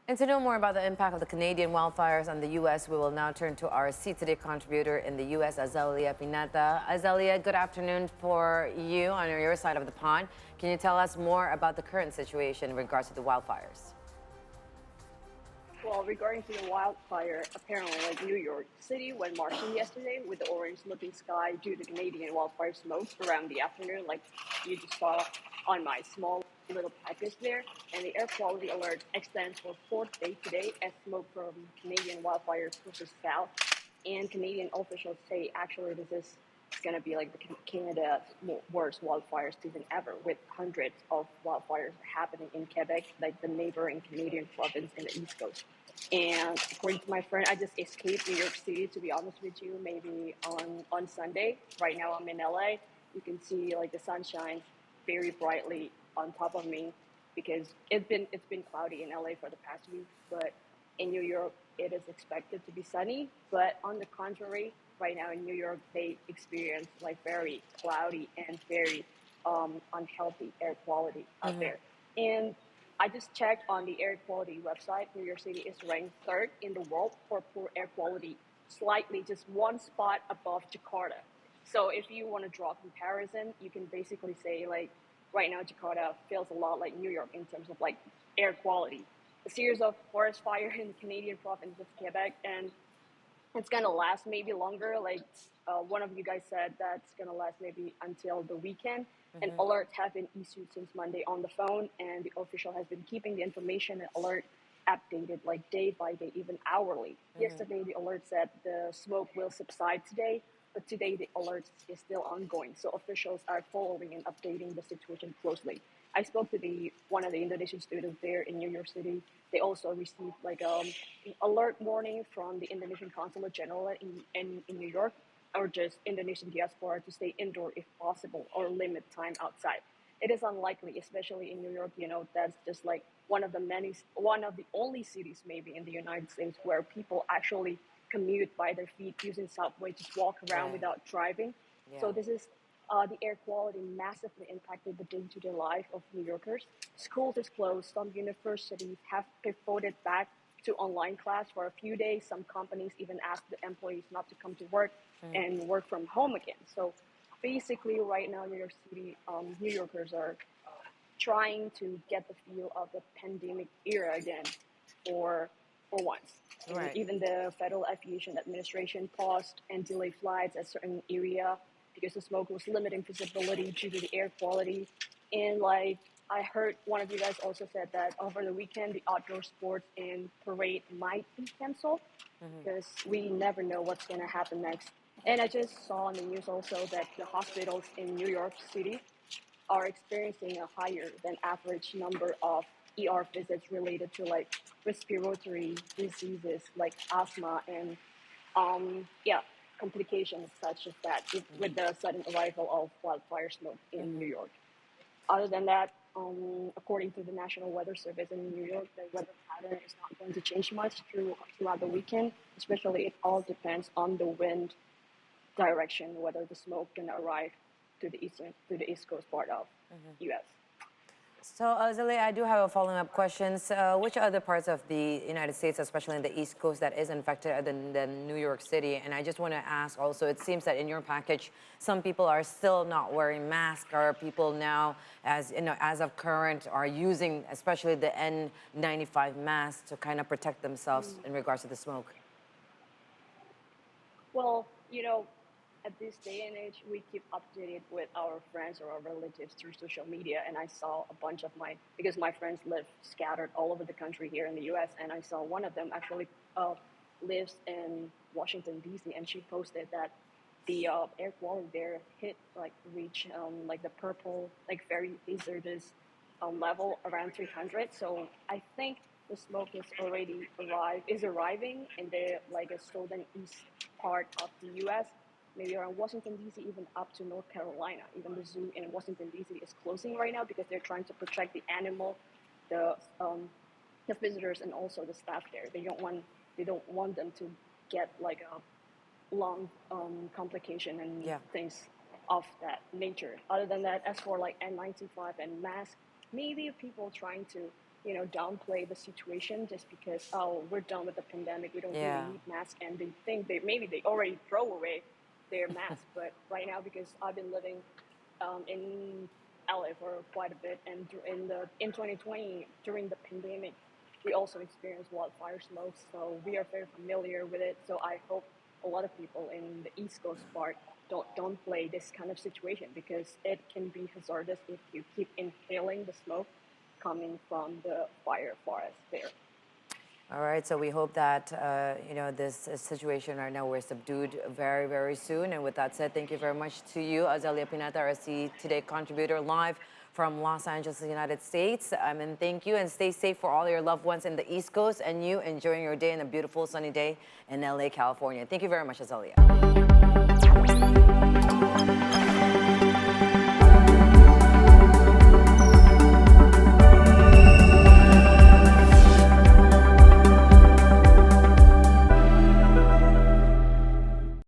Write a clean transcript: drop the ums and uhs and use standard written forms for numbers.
And to know more about the impact of the Canadian wildfires on the U.S., we will now turn to our Seat Today contributor in the U.S., Azelia Pinata. Azelia, good afternoon for you on your side of the pond. Can you tell us more about the current situation in regards to the wildfires? Well, regarding to the wildfire, apparently, like New York City went marching yesterday with the orange-looking sky due to Canadian wildfire smoke around the afternoon, like you just saw on my small little package there. And the air quality alert extends for fourth day today as smoke from Canadian wildfires pushes south. And Canadian officials say actually this is going to be like Canada's worst wildfire season ever, with hundreds of wildfires happening in Quebec, like the neighboring Canadian province in the East Coast. And according to my friend, I just escaped New York City, to be honest with you, maybe on Sunday. Right now I'm in LA. You can see like the sunshine very brightly on top of me because it's been cloudy in LA for the past week, but in New York it is expected to be sunny. But on the contrary, right now in New York they experience like very cloudy and very unhealthy air quality out there. And I just checked on the air quality website. New York City is ranked third in the world for poor air quality, slightly just one spot above Jakarta. So if you want to draw a comparison, you can basically say like right now Jakarta feels a lot like New York in terms of like air quality. A series of forest fire in the Canadian province of Quebec, and it's gonna last maybe longer. Like one of you guys said, that's gonna last maybe until the weekend. And alerts have been issued since Monday on the phone, and the official has been keeping the information and alert updated like day by day, even hourly. Yesterday, the alert said the smoke will subside today, but today the alert is still ongoing. So officials are following and updating the situation closely. I spoke to one of the Indonesian students there in New York City. They also received like alert warning from the Indonesian Consulate General in New York, or just Indonesian diaspora, to stay indoor if possible or limit time outside. It is unlikely, especially in New York. You know, that's just like one of the only cities maybe in the United States where people actually commute by their feet using subway, just walk around without driving. So this is the air quality massively impacted the day-to-day life of New Yorkers. Schools is closed. Some universities have pivoted back to online class for a few days. Some companies even asked the employees not to come to work and work from home again. So basically, right now, New York City, New Yorkers are trying to get the feel of the pandemic era again for once. Right. Even the Federal Aviation Administration paused and delayed flights at certain area because the smoke was limiting visibility due to the air quality. And like I heard one of you guys also said that over the weekend, the outdoor sports and parade might be canceled because we never know what's going to happen next. And I just saw on the news also that the hospitals in New York City are experiencing a higher than average number of ER visits related to like respiratory diseases like asthma and complications such as that with the sudden arrival of wildfire smoke in New York. Other than that, according to the National Weather Service in New York, the weather pattern is not going to change much throughout the weekend. Especially, it all depends on the wind direction, whether the smoke can arrive to the east coast part of U.S. So, Azelia, I do have a following up questions. Which other parts of the United States, especially in the East Coast, that is infected other than New York City? And I just want to ask also, it seems that in your package, some people are still not wearing masks. Are people now, as you know, as of current, are using especially the N95 mask to kind of protect themselves in regards to the smoke? Well, you know, at this day and age, we keep updated with our friends or our relatives through social media. And I saw a bunch of because my friends live scattered all over the country here in the US. And I saw one of them actually lives in Washington, D.C. And she posted that the air quality there reach like the purple, like very hazardous level around 300. So I think the smoke is arriving in the like a southern east part of the U.S., maybe around Washington, D.C., even up to North Carolina. Even the zoo in Washington, D.C. is closing right now because they're trying to protect the animal, the visitors, and also the staff there. They don't want them to get like a long complication and things of that nature. Other than that, as for like N95 and mask, maybe people trying to downplay the situation just because, oh, we're done with the pandemic, we don't Yeah. really need masks, and they think maybe they already throw away their masks. But right now, because I've been living in LA for quite a bit, and in 2020 during the pandemic, we also experienced wildfire smoke, so we are very familiar with it. So I hope a lot of people in the East Coast part don't play this kind of situation, because it can be hazardous if you keep inhaling the smoke coming from the fire forest there. All right, so we hope that this situation right now we're subdued very, very soon. And with that said, thank you very much to you, Azalia Pinata, our SC Today contributor, live from Los Angeles, United States. And thank you, and stay safe for all your loved ones in the East Coast, and you enjoying your day in a beautiful sunny day in LA, California. Thank you very much, Azalia.